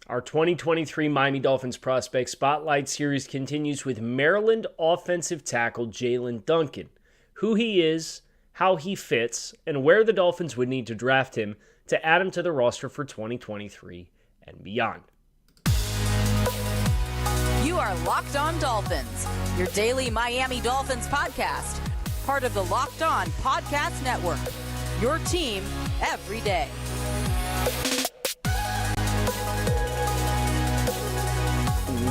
Our 2023 Miami Dolphins Prospect Spotlight Series continues with Maryland offensive tackle Jaelyn Duncan, who he is, how he fits, and where the Dolphins would need to draft him to add him to the roster for 2023 and beyond. You are Locked On Dolphins, your daily Miami Dolphins podcast, part of the Locked On Podcast Network, your team every day.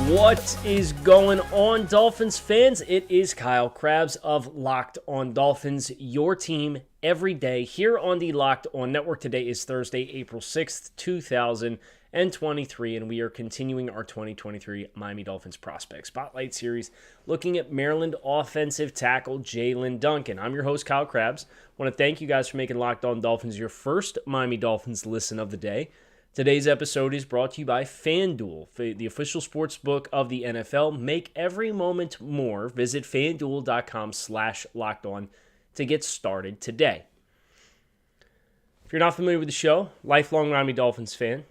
What is going on, Dolphins fans? It is Kyle Krabs of Locked On Dolphins, your team every day here on the Locked On Network. Today is Thursday, April 6th, 2023, and we are continuing our 2023 Miami Dolphins Prospect Spotlight Series looking at Maryland offensive tackle Jaelyn Duncan. I'm your host, Kyle Krabs. I want to thank you guys for making Locked On Dolphins your first Miami Dolphins listen of the day. Today's episode is brought to you by FanDuel, the official sports book of the NFL. Make every moment more. Visit FanDuel.com/lockedon to get started today. If you're not familiar with the show, lifelong Miami Dolphins fan,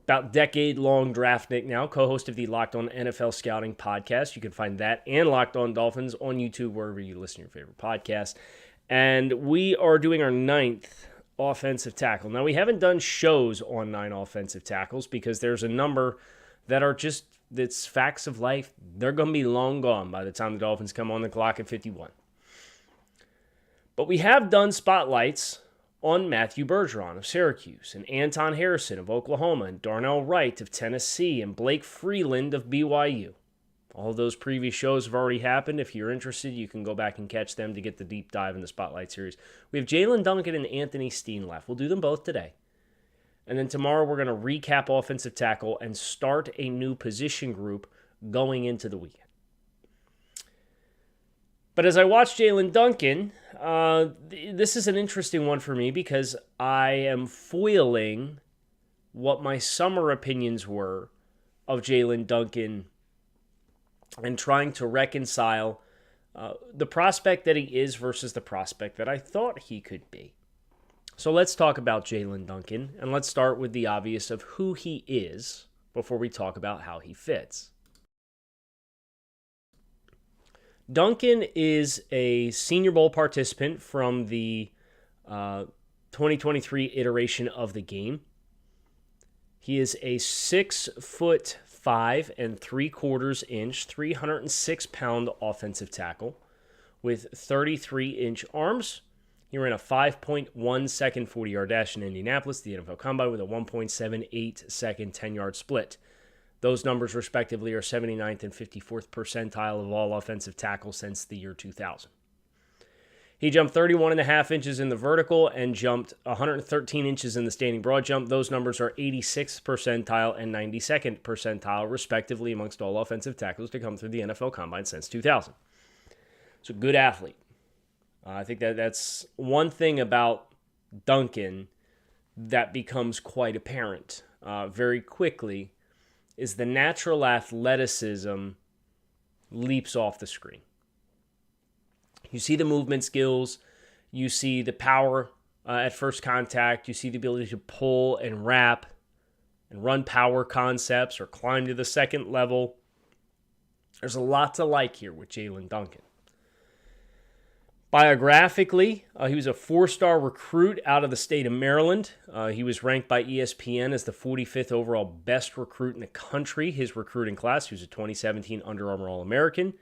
about decade-long draft nick now, co-host of the Locked On NFL Scouting podcast. You can find that and Locked On Dolphins on YouTube, wherever you listen to your favorite podcast. And we are doing our 9th offensive tackle. Now, we haven't done shows on 9 offensive tackles because there's a number that are just, it's facts of life. They're going to be long gone by the time the Dolphins come on the clock at 51. But we have done spotlights on Matthew Bergeron of Syracuse and Anton Harrison of Oklahoma and Darnell Wright of Tennessee and Blake Freeland of BYU. All of those previous shows have already happened. If you're interested, you can go back and catch them to get the deep dive in the Spotlight Series. We have Jaelyn Duncan and Anthony Steen left. We'll do them both today. And then tomorrow we're going to recap offensive tackle and start a new position group going into the weekend. But as I watch Jaelyn Duncan, this is an interesting one for me because I am foiling what my summer opinions were of Jaelyn Duncan and trying to reconcile the prospect that he is versus the prospect that I thought he could be. So let's talk about Jaelyn Duncan, and let's start with the obvious of who he is before we talk about how he fits. Duncan is a Senior Bowl participant from the 2023 iteration of the game. He is a 6'5" 3/4" 306-pound offensive tackle with 33-inch arms. He ran a 5.1 second 40-yard dash in Indianapolis, the NFL Combine, with a 1.78 second 10-yard split. Those numbers, respectively, are 79th and 54th percentile of all offensive tackles since the year 2000. He jumped 31.5 inches in the vertical and jumped 113 inches in the standing broad jump. Those numbers are 86th percentile and 92nd percentile, respectively, amongst all offensive tackles to come through the NFL Combine since 2000. So, good athlete. I think that's one thing about Duncan that becomes quite apparent very quickly is the natural athleticism leaps off the screen. You see the movement skills, you see the power at first contact, you see the ability to pull and wrap and run power concepts or climb to the second level. There's a lot to like here with Jaelyn Duncan. Biographically, he was a 4-star recruit out of the state of Maryland. He was ranked by ESPN as the 45th overall best recruit in the country. His recruiting class, he was a 2017 Under Armour All-American.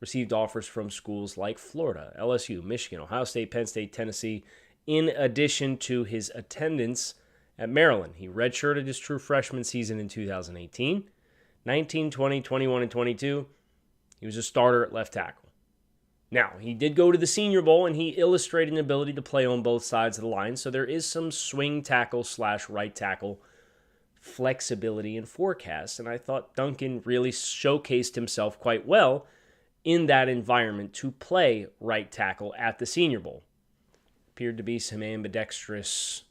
Received offers from schools like Florida, LSU, Michigan, Ohio State, Penn State, Tennessee, in addition to his attendance at Maryland. He redshirted his true freshman season in 2018. 19, 20, 21, and 22, he was a starter at left tackle. Now, he did go to the Senior Bowl, and he illustrated an ability to play on both sides of the line, so there is some swing tackle / right tackle flexibility and forecast, and I thought Duncan really showcased himself quite well in that environment to play right tackle at the Senior Bowl. Appeared to be some ambidextrous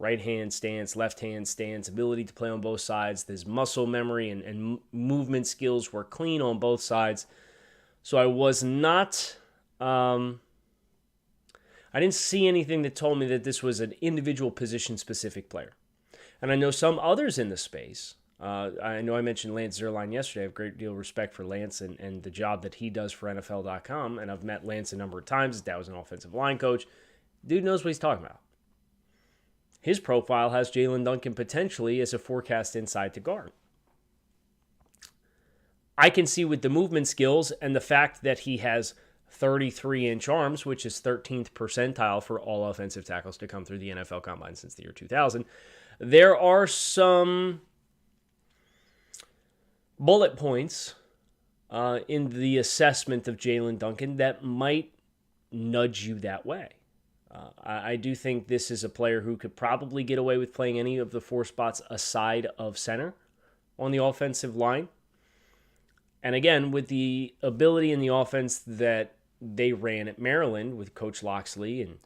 right-hand stance, left-hand stance, ability to play on both sides. His muscle memory and movement skills were clean on both sides. So I was not I didn't see anything that told me that this was an individual position-specific player. And I know some others in the space. I know I mentioned Lance Zierlein yesterday. I have a great deal of respect for Lance and the job that he does for NFL.com. And I've met Lance a number of times. His dad was an offensive line coach. Dude knows what he's talking about. His profile has Jaelyn Duncan potentially as a forecast inside to guard. I can see with the movement skills and the fact that he has 33-inch arms, which is 13th percentile for all offensive tackles to come through the NFL Combine since the year 2000. There are some bullet points in the assessment of Jaelyn Duncan that might nudge you that way. I do think this is a player who could probably get away with playing any of the 4 spots aside of center on the offensive line. And again, with the ability in the offense that they ran at Maryland with Coach Loxley, and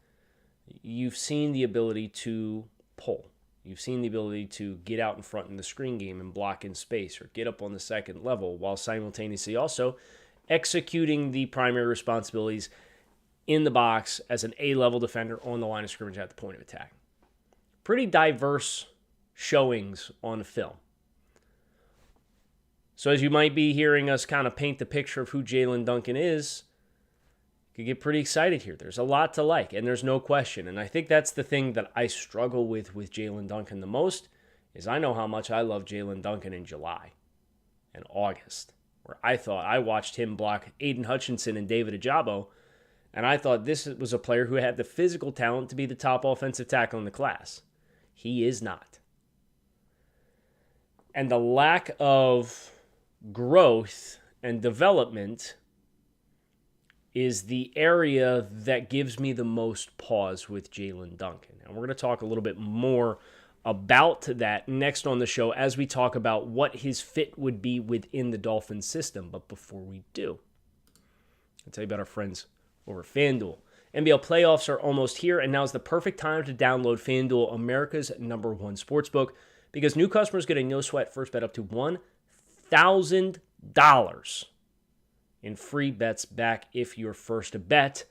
you've seen the ability to pull. You've seen the ability to get out in front in the screen game and block in space or get up on the second level while simultaneously also executing the primary responsibilities in the box as an A-level defender on the line of scrimmage at the point of attack. Pretty diverse showings on film. So as you might be hearing us kind of paint the picture of who Jaelyn Duncan is, you could get pretty excited here. There's a lot to like, and there's no question. And I think that's the thing that I struggle with Jaelyn Duncan the most, is I know how much I love Jaelyn Duncan in July and August, where I watched him block Aiden Hutchinson and David Ajabo, and I thought this was a player who had the physical talent to be the top offensive tackle in the class. He is not. And the lack of growth and development is the area that gives me the most pause with Jaelyn Duncan. And we're going to talk a little bit more about that next on the show as we talk about what his fit would be within the Dolphins system. But before we do, I'll tell you about our friends over at FanDuel. NBA playoffs are almost here, and now's the perfect time to download FanDuel, America's #1 sportsbook, because new customers get a no-sweat first bet up to $1,000 in free bets back if your first bet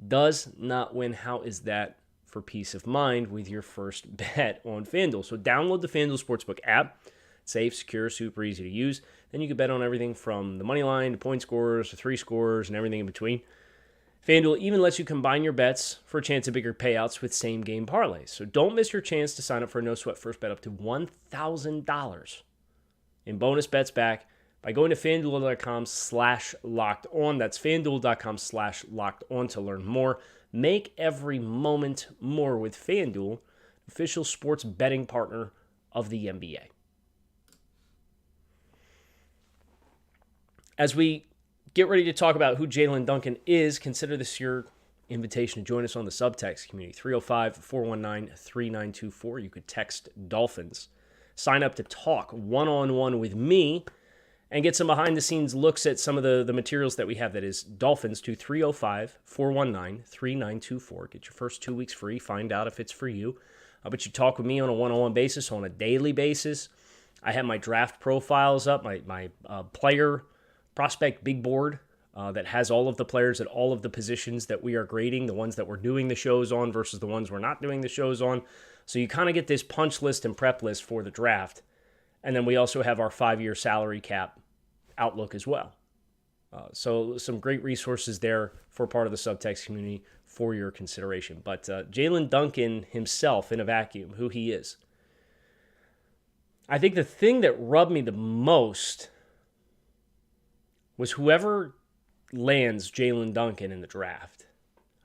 does not win. How is that for peace of mind with your first bet on FanDuel? So download the FanDuel Sportsbook app. Safe, secure, super easy to use. Then you can bet on everything from the money line to point scorers to 3 scorers and everything in between. FanDuel even lets you combine your bets for a chance at bigger payouts with same-game parlays. So don't miss your chance to sign up for a no-sweat first bet up to $1,000 in bonus bets back by going to FanDuel.com/lockedon. That's FanDuel.com/lockedon to learn more. Make every moment more with FanDuel, official sports betting partner of the NBA. As we get ready to talk about who Jaelyn Duncan is, consider this your invitation to join us on the subtext community, 305-419-3924. You could text Dolphins. Sign up to talk one-on-one with me and get some behind-the-scenes looks at some of the materials that we have. That is Dolphins to 305-419-3924. Get your first 2 weeks free. Find out if it's for you. But you talk with me on a one-on-one basis, on a daily basis. I have my draft profiles up, my player prospect big board that has all of the players at all of the positions that we are grading, the ones that we're doing the shows on versus the ones we're not doing the shows on. So you kind of get this punch list and prep list for the draft. And then we also have our 5-year salary cap outlook as well. So some great resources there for part of the subtext community for your consideration. But Jaelyn Duncan himself in a vacuum, who he is. I think the thing that rubbed me the most was whoever lands Jaelyn Duncan in the draft.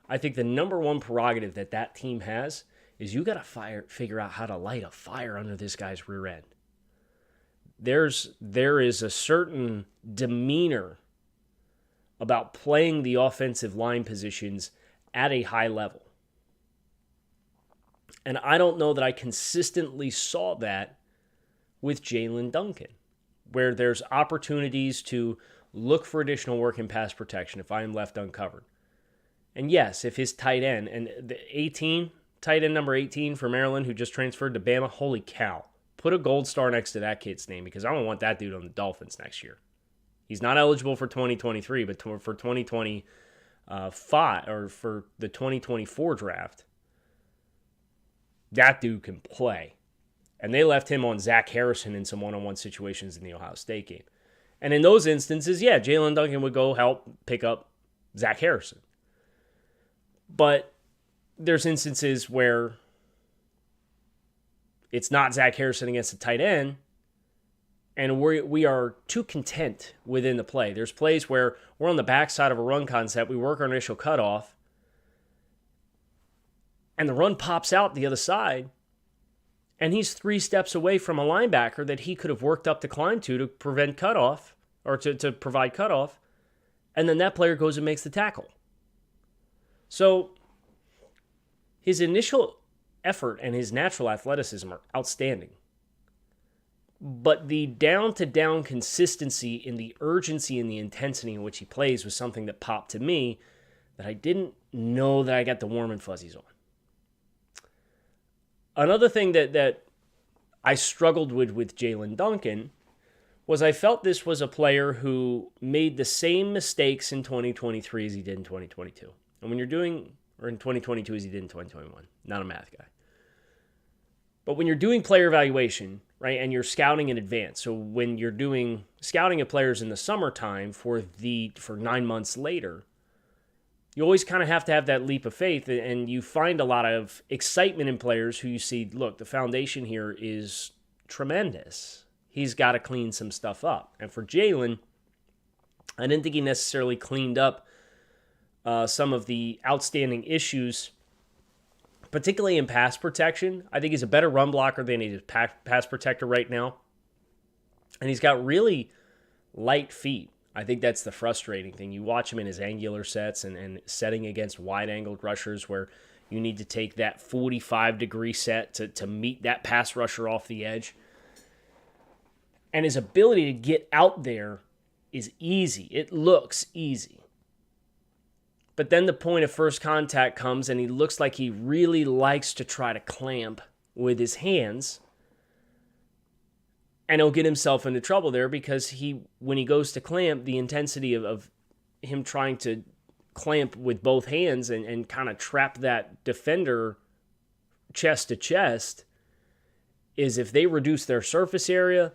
I think the number one prerogative that team has is you got to figure out how to light a fire under this guy's rear end. There is a certain demeanor about playing the offensive line positions at a high level. And I don't know that I consistently saw that with Jaelyn Duncan, where there's opportunities to look for additional work in pass protection if I am left uncovered. And yes, if his tight end, and the tight end number 18 for Maryland who just transferred to Bama, holy cow. Put a gold star next to that kid's name because I don't want that dude on the Dolphins next year. He's not eligible for 2023, but for 2025 or for the 2024 draft, that dude can play. And they left him on Zach Harrison in some one-on-one situations in the Ohio State game. And in those instances, yeah, Jaelyn Duncan would go help pick up Zach Harrison. But there's instances where it's not Zach Harrison against the tight end, and we are too content within the play. There's plays where we're on the backside of a run concept, we work our initial cutoff, and the run pops out the other side, and he's 3 steps away from a linebacker that he could have worked up to climb to prevent cutoff, or to provide cutoff, and then that player goes and makes the tackle. So his initial effort and his natural athleticism are outstanding. But the down-to-down consistency in the urgency and the intensity in which he plays was something that popped to me that I didn't know that I got the warm and fuzzies on. Another thing that I struggled with Jaelyn Duncan was I felt this was a player who made the same mistakes in 2023 as he did in 2022. And when you're doing, or in 2022 as he did in 2021, not a math guy. But when you're doing player evaluation, right, and you're scouting in advance, so when you're doing scouting of players in the summertime for 9 months later, you always kind of have to have that leap of faith, and you find a lot of excitement in players who you see, look, the foundation here is tremendous. He's got to clean some stuff up. And for Jaelyn, I didn't think he necessarily cleaned up some of the outstanding issues, particularly in pass protection. I think he's a better run blocker than he's a pass protector right now. And he's got really light feet. I think that's the frustrating thing. You watch him in his angular sets and setting against wide-angled rushers where you need to take that 45-degree set to meet that pass rusher off the edge. And his ability to get out there is easy. It looks easy. But then the point of first contact comes and he looks like he really likes to try to clamp with his hands. And he'll get himself into trouble there because when he goes to clamp, the intensity of him trying to clamp with both hands and kind of trap that defender chest to chest is if they reduce their surface area,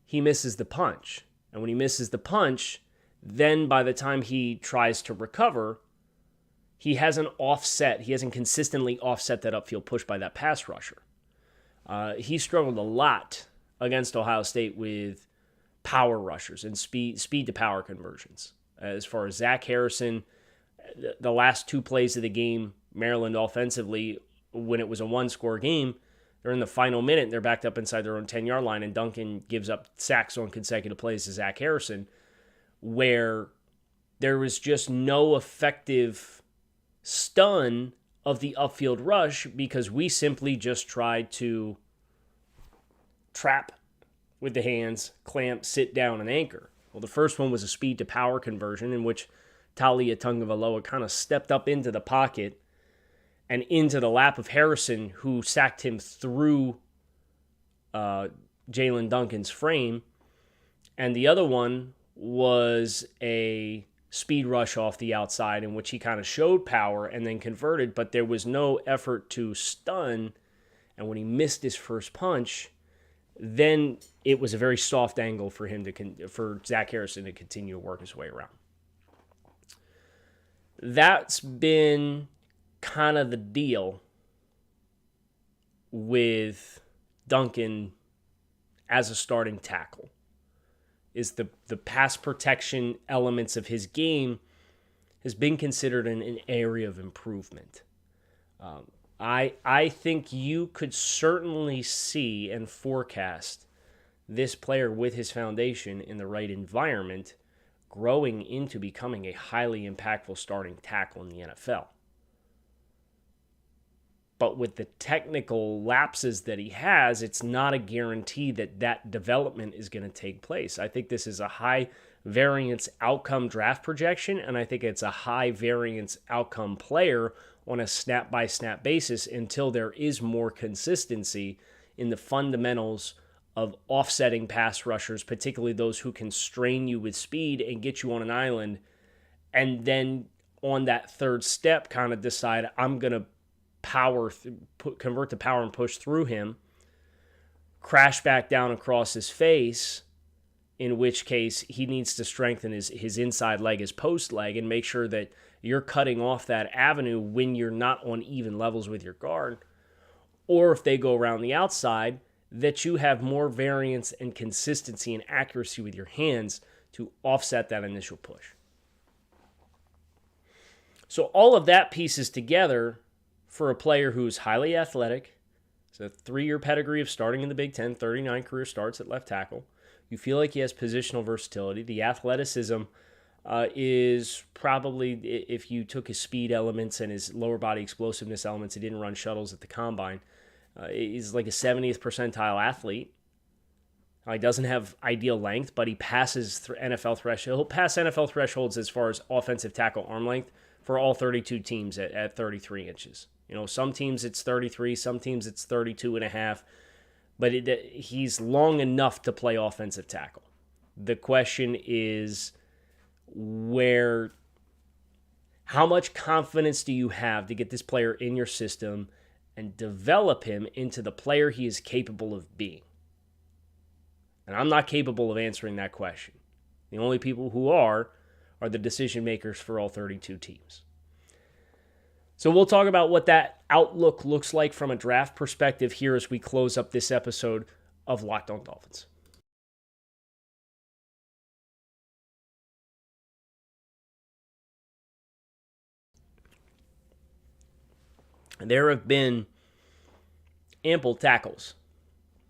he misses the punch. And when he misses the punch, then by the time he tries to recover, he hasn't consistently offset that upfield push by that pass rusher. He struggled a lot against Ohio State with power rushers and speed to power conversions. As far as Zach Harrison, the last 2 plays of the game, Maryland offensively, when it was a 1-score game, they're in the final minute, they're backed up inside their own 10-yard line, and Duncan gives up sacks on consecutive plays to Zach Harrison, where there was just no effective stun of the upfield rush because we simply just tried to trap with the hands, clamp, sit down, and anchor. Well, the first one was a speed to power conversion in which Talia Tungavaloa kind of stepped up into the pocket and into the lap of Harrison, who sacked him through Jaelyn Duncan's frame. And the other one was a speed rush off the outside in which he kind of showed power and then converted, but there was no effort to stun. And when he missed his first punch, then it was a very soft angle for him for Zach Harrison to continue to work his way around. That's been kind of the deal with Duncan as a starting tackle, is the pass protection elements of his game has been considered an area of improvement. I think you could certainly see and forecast this player with his foundation in the right environment growing into becoming a highly impactful starting tackle in the NFL. But with the technical lapses that he has, it's not a guarantee that that development is going to take place. I think this is a high variance outcome draft projection, and I think it's a high variance outcome player on a snap-by-snap basis until there is more consistency in the fundamentals of offsetting pass rushers, particularly those who can strain you with speed and get you on an island, and then on that third step kind of decide, I'm going to convert to power and push through him, crash back down across his face, in which case he needs to strengthen his inside leg, his post leg, and make sure that you're cutting off that avenue when you're not on even levels with your guard. Or if they go around the outside, that you have more variance and consistency and accuracy with your hands to offset that initial push. So all of that pieces together for a player who's highly athletic. It's a 3-year pedigree of starting in the Big Ten, 39 career starts at left tackle. You feel like he has positional versatility. The athleticism is probably, if you took his speed elements and his lower body explosiveness elements, he didn't run shuttles at the combine. He's like a 70th percentile athlete. He doesn't have ideal length, but he passes NFL threshold. He'll pass NFL thresholds as far as offensive tackle arm length for all 32 teams at 33 inches. Some teams it's 33, some teams it's 32 and a half, but he's long enough to play offensive tackle. The question is how much confidence do you have to get this player in your system and develop him into the player he is capable of being? And I'm not capable of answering that question. The only people who are the decision makers for all 32 teams. So we'll talk about what that outlook looks like from a draft perspective here as we close up this episode of Locked On Dolphins. There have been ample tackles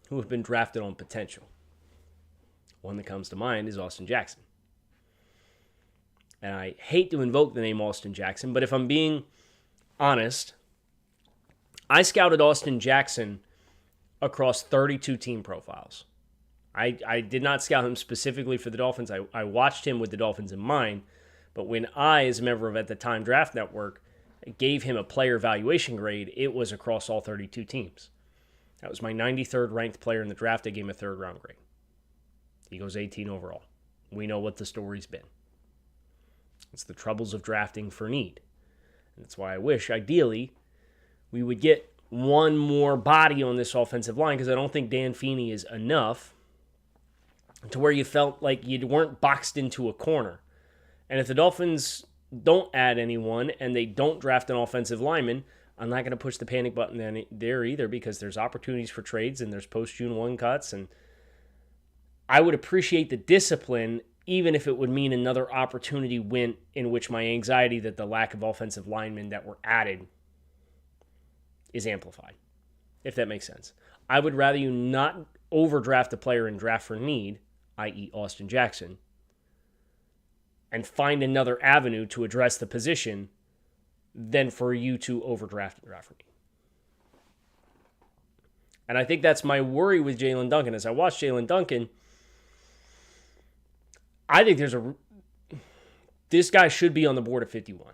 who have been drafted on potential. One that comes to mind is Austin Jackson. And I hate to invoke the name Austin Jackson, but if I'm being honest, I scouted Austin Jackson across 32 team profiles. I did not scout him specifically for the Dolphins. I watched him with the Dolphins in mind, but when I, as a member of at the time Draft Network, gave him a player evaluation grade, it was across all 32 teams. That was my 93rd ranked player in the draft. I gave him a 3rd round grade. He goes 18 overall. We know what the story's been. It's the troubles of drafting for need. And that's why I wish, ideally, we would get one more body on this offensive line, because I don't think Dan Feeney is enough to where you felt like you weren't boxed into a corner. And if the Dolphins don't add anyone and they don't draft an offensive lineman, I'm not going to push the panic button there either, because there's opportunities for trades and there's post-June 1 cuts. And I would appreciate the discipline, even if it would mean another opportunity went in which my anxiety that the lack of offensive linemen that were added is amplified, if that makes sense. I would rather you not overdraft a player and draft for need, i.e. Austin Jackson, and find another avenue to address the position than for you to overdraft and draft for need. And I think that's my worry with Jaelyn Duncan. As I watch Jaelyn Duncan, I think this guy should be on the board at 51.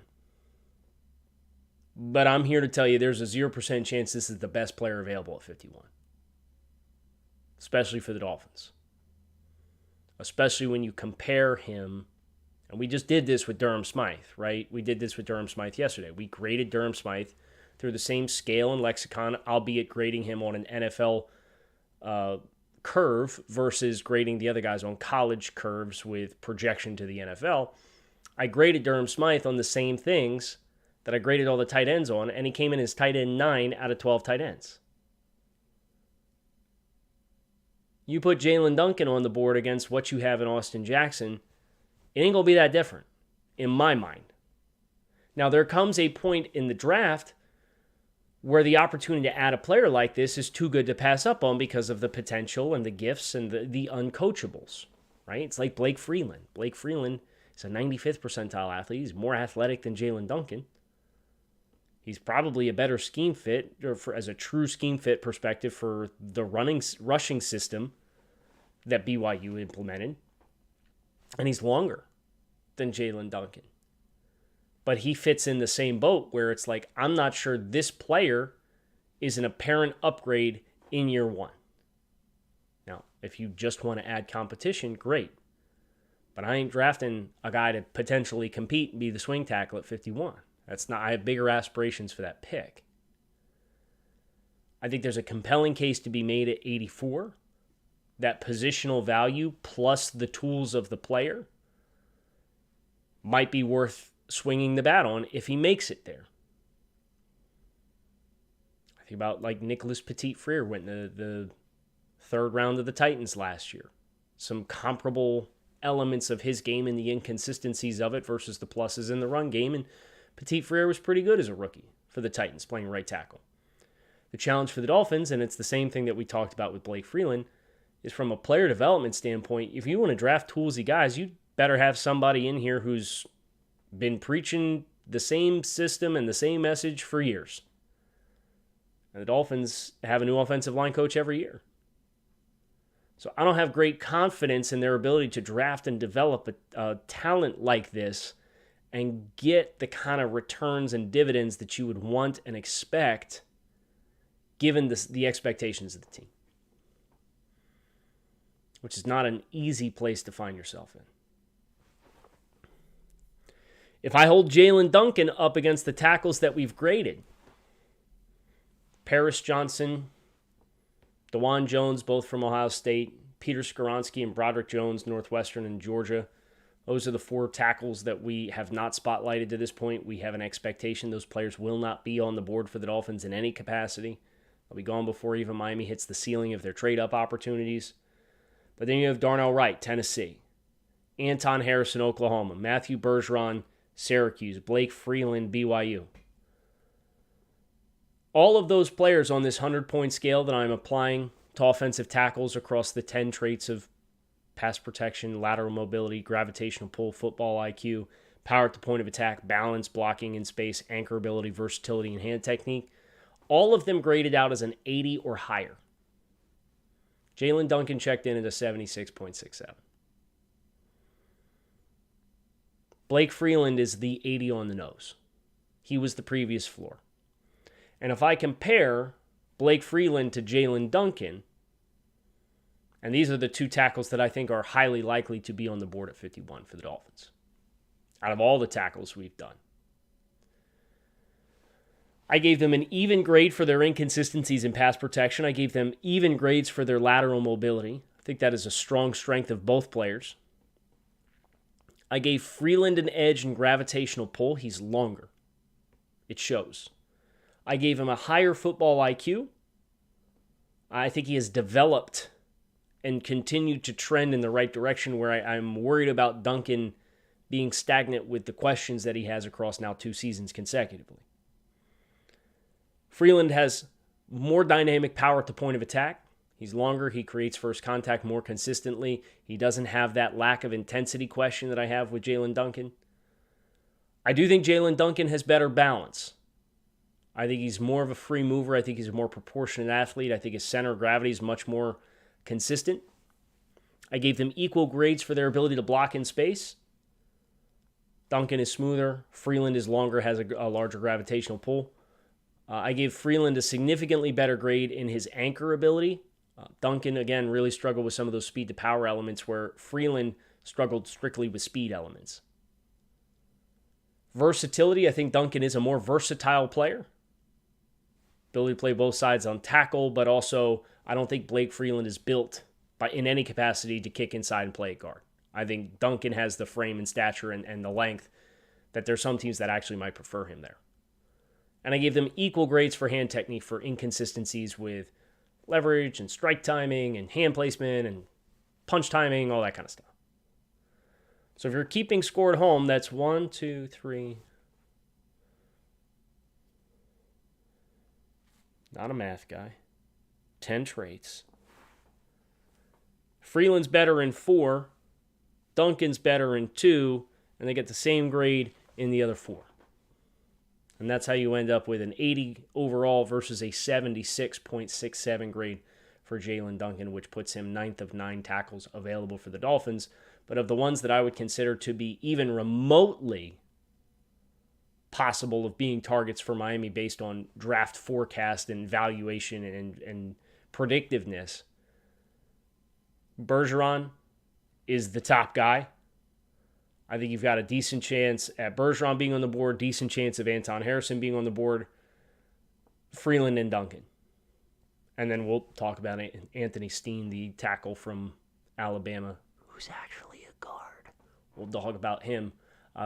But I'm here to tell you there's a 0% chance this is the best player available at 51. Especially for the Dolphins. Especially when you compare him, and we just did this with Durham Smythe, right? We did this with Durham Smythe yesterday. We graded Durham Smythe through the same scale and lexicon, albeit grading him on an NFL curve versus grading the other guys on college curves with projection to the NFL. I graded Durham Smythe on the same things that I graded all the tight ends on, and he came in as tight end 9 out of 12 tight ends. You put Jaelyn Duncan on the board against what you have in Austin Jackson, it ain't going to be that different, in my mind. Now, there comes a point in the draft where the opportunity to add a player like this is too good to pass up on because of the potential and the gifts and the uncoachables, right? It's like Blake Freeland. Blake Freeland is a 95th percentile athlete. He's more athletic than Jaelyn Duncan. He's probably a better scheme fit, as a true scheme fit perspective, for the rushing system that BYU implemented. And he's longer than Jaelyn Duncan. But he fits in the same boat where it's like, I'm not sure this player is an apparent upgrade in year one. Now, if you just want to add competition, great. But I ain't drafting a guy to potentially compete and be the swing tackle at 51. I have bigger aspirations for that pick. I think there's a compelling case to be made at 84. That positional value plus the tools of the player might be worth swinging the bat on if he makes it there. I think about like Nicholas Petit-Frere went in the third round of the Titans last year. Some comparable elements of his game and the inconsistencies of it versus the pluses in the run game. And Petit-Frere was pretty good as a rookie for the Titans, playing right tackle. The challenge for the Dolphins, and it's the same thing that we talked about with Blake Freeland, is from a player development standpoint, if you want to draft toolsy guys, you better have somebody in here who's been preaching the same system and the same message for years. And the Dolphins have a new offensive line coach every year. So I don't have great confidence in their ability to draft and develop a talent like this and get the kind of returns and dividends that you would want and expect given the expectations of the team, which is not an easy place to find yourself in. If I hold Jaelyn Duncan up against the tackles that we've graded, Paris Johnson, DeJuan Jones, both from Ohio State, Peter Skoronski and Broderick Jones, Northwestern and Georgia, those are the four tackles that we have not spotlighted to this point. We have an expectation those players will not be on the board for the Dolphins in any capacity. They'll be gone before even Miami hits the ceiling of their trade-up opportunities. But then you have Darnell Wright, Tennessee, Anton Harrison, Oklahoma, Matthew Bergeron, Syracuse, Blake Freeland, BYU. All of those players on this 100-point scale that I'm applying to offensive tackles across the 10 traits of pass protection, lateral mobility, gravitational pull, football IQ, power at the point of attack, balance, blocking in space, anchor ability, versatility, and hand technique, all of them graded out as an 80 or higher. Jaelyn Duncan checked in at a 76.67. Blake Freeland is the 80 on the nose. He was the previous floor. And if I compare Blake Freeland to Jaelyn Duncan, and these are the two tackles that I think are highly likely to be on the board at 51 for the Dolphins, out of all the tackles we've done. I gave them an even grade for their inconsistencies in pass protection. I gave them even grades for their lateral mobility. I think that is a strong strength of both players. I gave Freeland an edge in gravitational pull. He's longer. It shows. I gave him a higher football IQ. I think he has developed and continued to trend in the right direction, where I'm worried about Duncan being stagnant with the questions that he has across now 2 seasons consecutively. Freeland has more dynamic power at the point of attack. He's longer. He creates first contact more consistently. He doesn't have that lack of intensity question that I have with Jaelyn Duncan. I do think Jaelyn Duncan has better balance. I think he's more of a free mover. I think he's a more proportionate athlete. I think his center of gravity is much more consistent. I gave them equal grades for their ability to block in space. Duncan is smoother. Freeland is longer, has a larger gravitational pull. I gave Freeland a significantly better grade in his anchor ability. Duncan, again, really struggled with some of those speed-to-power elements, where Freeland struggled strictly with speed elements. Versatility, I think Duncan is a more versatile player. Ability to play both sides on tackle, but also I don't think Blake Freeland is built in any capacity to kick inside and play at guard. I think Duncan has the frame and stature and the length that there's some teams that actually might prefer him there. And I gave them equal grades for hand technique for inconsistencies with leverage and strike timing and hand placement and punch timing, all that kind of stuff. So if you're keeping score at home, that's 1, 2, 3. Not a math guy. 10 traits. Freeland's better in 4. Duncan's better in 2. And they get the same grade in the other 4. And that's how you end up with an 80 overall versus a 76.67 grade for Jaelyn Duncan, which puts him 9th of 9 tackles available for the Dolphins. But of the ones that I would consider to be even remotely possible of being targets for Miami based on draft forecast and valuation and predictiveness, Bergeron is the top guy. I think you've got a decent chance at Bergeron being on the board, decent chance of Anton Harrison being on the board, Freeland and Duncan. And then we'll talk about Anthony Steen, the tackle from Alabama, who's actually a guard. We'll talk about him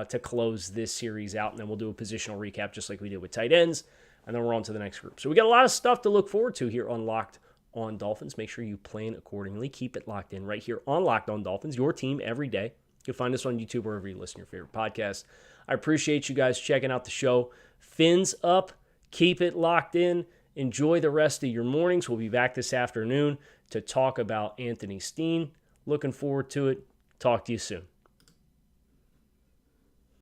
to close this series out, and then we'll do a positional recap just like we did with tight ends, and then we're on to the next group. So we got a lot of stuff to look forward to here on Locked on Dolphins. Make sure you plan accordingly. Keep it locked in right here on Locked on Dolphins, your team every day. You can find us on YouTube wherever you listen to your favorite podcast. I appreciate you guys checking out the show. Fins up. Keep it locked in. Enjoy the rest of your mornings. We'll be back this afternoon to talk about Anthony Steen. Looking forward to it. Talk to you soon.